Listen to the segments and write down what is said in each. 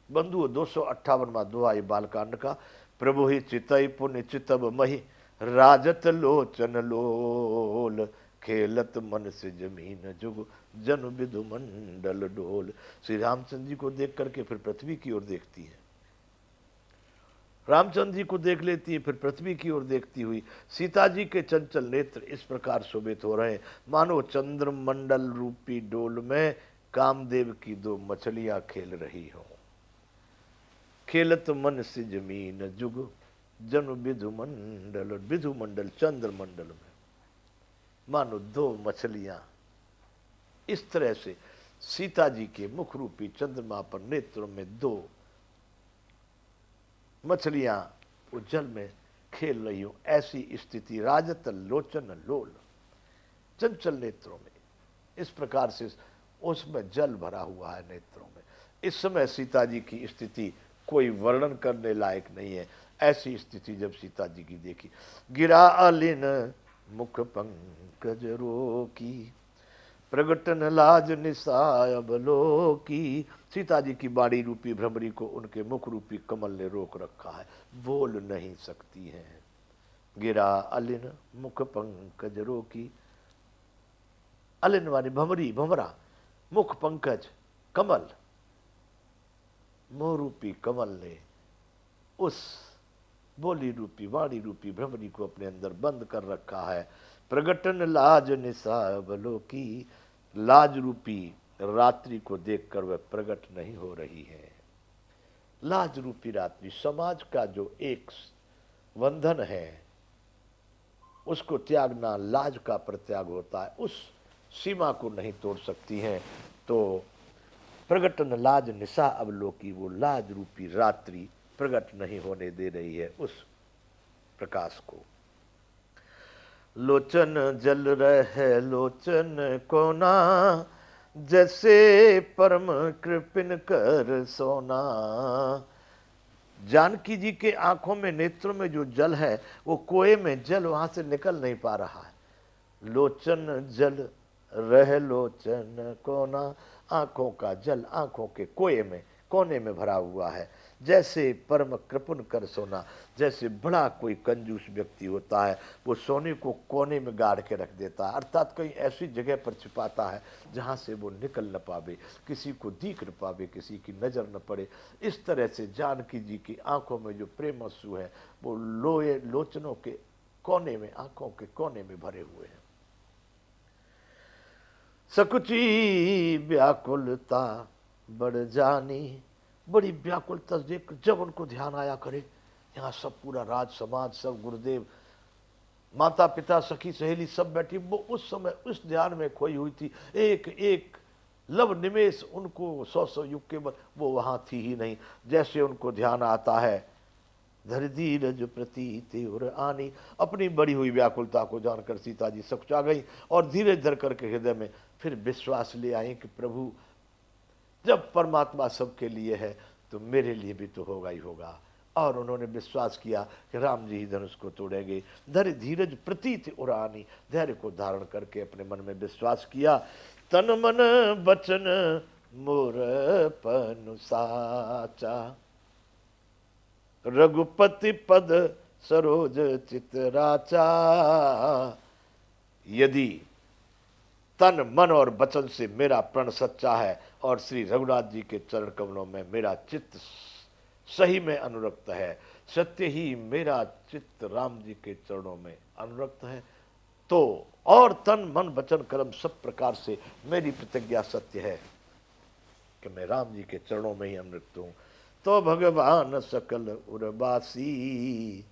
बंधु 258वां दोहा ये बालकांड का। प्रभु ही चितई पुण्य चितब मही, राजत लोचन लोल, खेलत मन से जमीन जुग, जन विदु मंडल डोल। श्री रामचंद्र जी को देख करके फिर पृथ्वी की ओर देखती है, रामचंद्र जी को देख लेती है, फिर पृथ्वी की ओर देखती हुई सीता जी के चंचल नेत्र इस प्रकार शोभित हो रहे, मानो चंद्रमंडल रूपी डोल में कामदेव की दो मछलियां खेल रही हो। खेलत मन से जमीन जुग, जन विधु मंडल, विधु मंडल चंद्र मंडल में मानो दो मछलियां इस तरह से सीता जी के मुख रूपी चंद्रमा पर नेत्रों में दो मछलियां वो जल में खेल रही हो, ऐसी स्थिति। राजत लोचन लोल, चंचल नेत्रों में, इस प्रकार से उसमें जल भरा हुआ है नेत्रों में। इस समय सीता जी की स्थिति कोई वर्णन करने लायक नहीं है। ऐसी स्थिति जब सीता जी की देखी, गिरा अलिन मुख पंकज रोकी, प्रगटन लाज निसाय अवलोकी। सीता जी की बाड़ी रूपी भ्रमरी को उनके मुख रूपी कमल ने रोक रखा है, बोल नहीं सकती है। गिरा अलिन मुख पंकज रोकी, अलिन वाली भमरी भमरा, मुख पंकज कमल, मोह रूपी कमल ने उस बोली रूपी वाणी रूपी भ्रमरी को अपने अंदर बंद कर रखा है। प्रगटन लाज निसावलोकी, लाज रूपी रात्रि को देखकर वह प्रकट नहीं हो रही है। लाज रूपी रात्रि समाज का जो एक बंधन है उसको त्यागना लाज का प्रत्याग होता है, उस सीमा को नहीं तोड़ सकती हैं। तो प्रगटन लाज निशा अवलोकी, वो लाज रूपी रात्रि प्रकट नहीं होने दे रही है उस प्रकाश को। लोचन जल रहे लोचन कोना, जैसे परम कृपिन कर सोना। जानकी जी के आंखों में नेत्रों में जो जल है वो कोए में जल वहां से निकल नहीं पा रहा है। लोचन जल रह लोचन कोना, आंखों का जल आंखों के कोए में कोने में भरा हुआ है। जैसे परम कृपण कर सोना, जैसे बड़ा कोई कंजूस व्यक्ति होता है वो सोने को कोने में गाड़ के रख देता है, अर्थात कहीं ऐसी जगह पर छिपाता है जहाँ से वो निकल न पावे, किसी को दिख न पावे, किसी की नज़र न पड़े। इस तरह से जानकी जी की आंखों में जो प्रेम अश्रु है वो लोए लोचनों के कोने में, आंखों के कोने में भरे हुए हैं। सकुची व्याकुलता बढ़ जानी, बड़ी व्याकुलता देख जब उनको ध्यान आया करे यहाँ सब पूरा राज समाज सब गुरुदेव माता पिता सखी सहेली सब बैठी, वो उस समय उस ध्यान में खोई हुई थी। एक एक लव निमेष उनको 100 युग के बाद वो वहां थी ही नहीं। जैसे उनको ध्यान आता है, धर धीरज प्रतीति और आनी, अपनी बड़ी हुई व्याकुलता को जानकर सीता जी सकुचा गई और धीरे धर करके हृदय में फिर विश्वास ले आई कि प्रभु जब परमात्मा सबके लिए है तो मेरे लिए भी तो होगा ही होगा। और उन्होंने विश्वास किया कि राम जी ही धनुष को तोड़ेंगे। धैर्य धीरज प्रतीत उड़ानी, धैर्य को धारण करके अपने मन में विश्वास किया। तन मन बचन मोर पनु साचा, रघुपति पद सरोज चितराचा। यदि तन मन और वचन से मेरा प्रण सच्चा है और श्री रघुनाथ जी के चरण कमलों में मेरा चित्त सही में अनुरक्त है, सत्य ही मेरा चित्त राम जी के चरणों में अनुरक्त है, तो और तन मन वचन कर्म सब प्रकार से मेरी प्रतिज्ञा सत्य है कि मैं राम जी के चरणों में ही अनुरक्त हूं, तो भगवान सकल उर्वासी,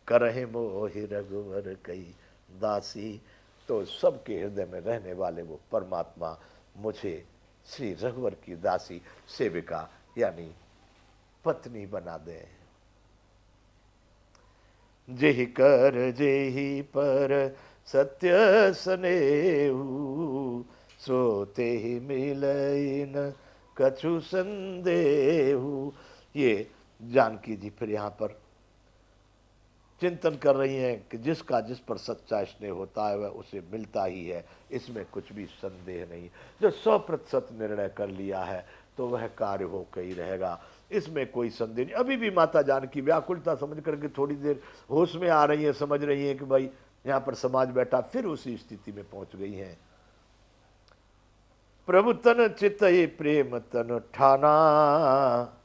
करहे मोहि रघुवर कई दासी। तो सबके हृदय में रहने वाले वो परमात्मा मुझे श्री रघुवर की दासी सेविका यानी पत्नी बना दे। जेहि कर जेहि पर सत्य स्नेहु, सोते ही मिलई न कछु संदेहु। ये जानकी जी फिर यहाँ पर चिंतन कर रही हैं कि जिसका जिस पर सच्चा स्नेह होता है वह उसे मिलता ही है, इसमें कुछ भी संदेह नहीं। जो 100% निर्णय कर लिया है तो वह कार्य होकर ही रहेगा, इसमें कोई संदेह नहीं। अभी भी माता जानकी व्याकुलता समझ करके थोड़ी देर होश में आ रही है, समझ रही है कि भाई यहाँ पर समाज बैठा, फिर उसी स्थिति में पहुंच गई हैं। प्रभु तन चितई प्रेम तन ठाना,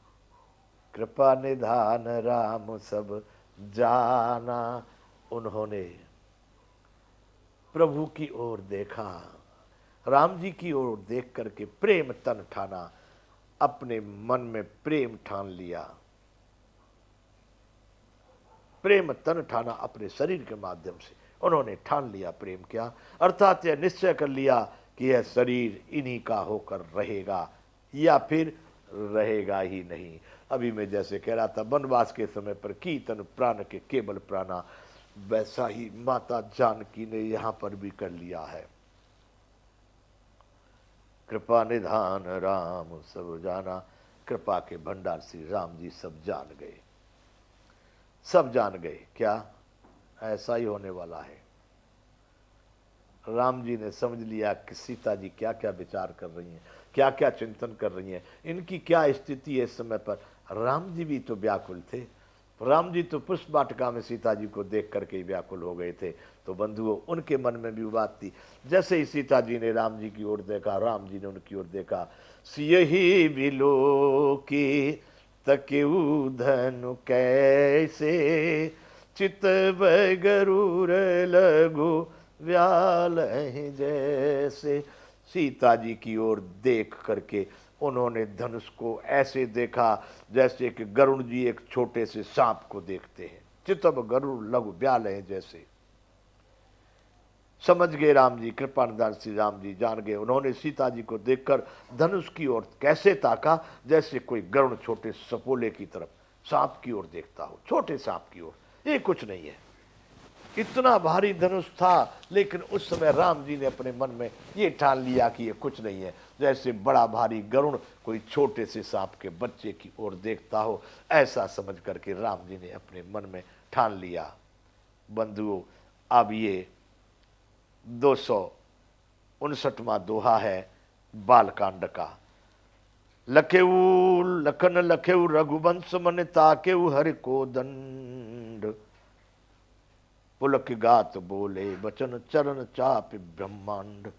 कृपा निधान राम सब जाना। उन्होंने प्रभु की ओर देखा, राम जी की ओर देख करके प्रेम तन ठाना, अपने मन में प्रेम ठान लिया। प्रेम तन ठाना, अपने शरीर के माध्यम से उन्होंने ठान लिया प्रेम क्या, अर्थात यह निश्चय कर लिया कि यह शरीर इन्हीं का होकर रहेगा या फिर रहेगा ही नहीं। अभी मैं जैसे कह रहा था वनवास के समय पर की तन प्राण के केवल प्राणा, वैसा ही माता जानकी ने यहां पर भी कर लिया है। कृपा निधान राम सब जाना, कृपा के भंडार श्री राम जी सब जान गए, सब जान गए। क्या ऐसा ही होने वाला है। राम जी ने समझ लिया कि सीता जी क्या क्या विचार कर रही हैं, क्या क्या चिंतन कर रही हैं, इनकी क्या स्थिति है इस समय पर। राम जी भी तो व्याकुल थे, राम जी तो पुष्प वाटिका में सीता जी को देख करके व्याकुल हो गए थे। तो बंधुओं, उनके मन में भी बात थी। जैसे ही सीता जी ने राम जी की ओर देखा, राम जी ने उनकी ओर देखा, सियहि बिलो की तकेउ धनु कैसे, चितव गरुर लगु व्याल जैसे। सीता जी की ओर देख करके उन्होंने धनुष को ऐसे देखा जैसे कि गरुड़ जी एक छोटे से सांप को देखते हैं। चितव गरुड़ लघु व्याल जैसे। समझ गए राम जी, कृपानिधान श्री राम जी जान गए। उन्होंने सीता जी को देखकर धनुष की ओर कैसे ताका, जैसे कोई गरुड़ छोटे सपोले की तरफ सांप की ओर देखता हो, छोटे सांप की ओर। ये कुछ नहीं है, इतना भारी धनुष था, लेकिन उस समय राम जी ने अपने मन में ये ठान लिया कि ये कुछ नहीं है, जैसे बड़ा भारी गरुड़ कोई छोटे से सांप के बच्चे की ओर देखता हो, ऐसा समझ करके राम जी ने अपने मन में ठान लिया। बंधुओं, अब ये 259वां दोहा है बालकांड का। लखेऊ लखन लखेऊ रघुवंश मन ताकेऊ हरि को दंड, पुलक गात बोले वचन चरण चाप ब्रह्मांड।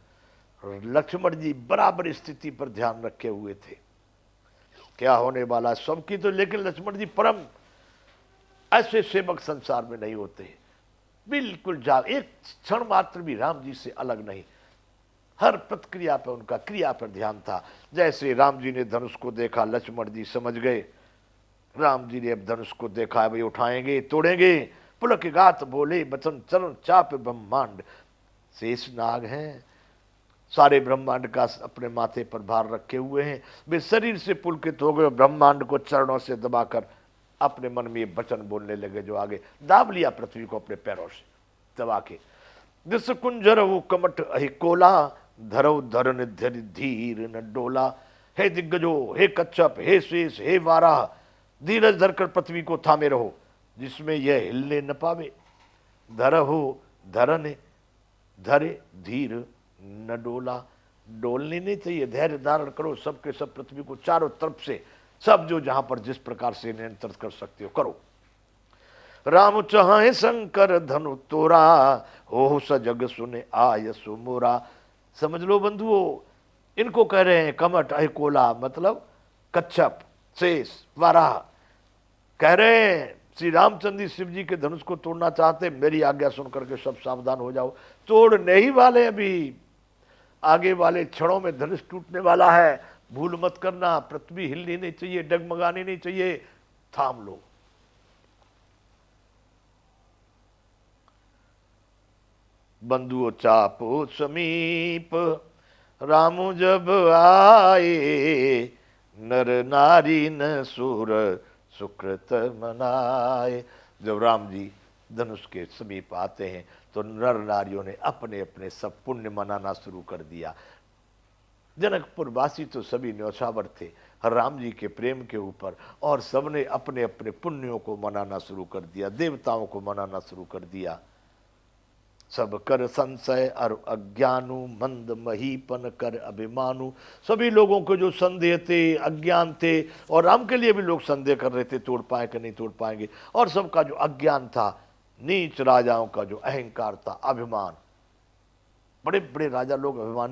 लक्ष्मण जी बराबर स्थिति पर ध्यान रखे हुए थे, क्या होने वाला सबकी तो, लेकिन लक्ष्मण जी परम ऐसे सेवक संसार में नहीं होते, बिल्कुल जाग, एक क्षण मात्र भी राम जी से अलग नहीं, हर प्रतिक्रिया पर उनका क्रिया पर ध्यान था। जैसे राम जी ने धनुष को देखा, लक्ष्मण जी समझ गए, राम जी ने अब धनुष को देखा, भाई उठाएंगे तोड़ेंगे, पुलक गात बोले बचन चरण चाप ब्रह्मांड। शेष नाग हैं, सारे ब्रह्मांड का अपने माथे पर भार रखे हुए हैं, वे शरीर से पुलकित हो गए, ब्रह्मांड को चरणों से दबाकर अपने मन में ये वचन बोलने लगे, जो आगे दाब लिया पृथ्वी को अपने पैरों से दबा के। दिस कुंजर वो कमठ अहिकोला, धरव धरन धीर न डोला। हे दिग्गजो, हे कच्छप, हे शेष, हे वाराह, धीरज धरकर पृथ्वी को थामे रहो, जिसमें यह हिलने न पावे। धरहो धरने, धरे धीर न डोला, डोलनी नहीं चाहिए, धैर्य धारण करो, सबके सब पृथ्वी को चारों तरफ से सब जो जहां पर जिस प्रकार से नियंत्रित कर सकते हो करो। राम चाहे शंकर धनु तोरा, हो सजग सुने आय सुमोरा। समझ लो बंधुओं, इनको कह रहे हैं कमट अहिकोला, मतलब कच्छप, शेष, वाराह। कह रहे हैं श्री रामचंद्र जी शिव जी के धनुष को तोड़ना चाहते, मेरी आज्ञा सुन करके सब सावधान हो जाओ, तोड़ने ही वाले, अभी आगे वाले क्षणों में धनुष टूटने वाला है, भूल मत करना, पृथ्वी हिलनी नहीं चाहिए, डगमगानी नहीं चाहिए, थाम लो। बंधुओं चापो समीप, रामू जब आए, नर नारी न सुर सुकृत मनाए। जब राम जी धनुष के समीप आते हैं तो नर नारियों ने अपने अपने सब पुण्य मनाना शुरू कर दिया। जनकपुर वासी तो सभी न्यौछावर थे राम जी के प्रेम के ऊपर, और सबने अपने अपने पुण्यों को मनाना शुरू कर दिया, देवताओं को मनाना शुरू कर दिया। सब कर संशय और अज्ञानु, मंद महीपन कर अभिमानु। सभी लोगों को जो संदेह थे, अज्ञान थे, और राम के लिए भी लोग संदेह कर रहे थे तोड़ पाए कि नहीं तोड़ पाएंगे, और सबका जो अज्ञान था, नीच राजाओं का जो अहंकार था, अभिमान, बड़े बड़े राजा लोग अभिमान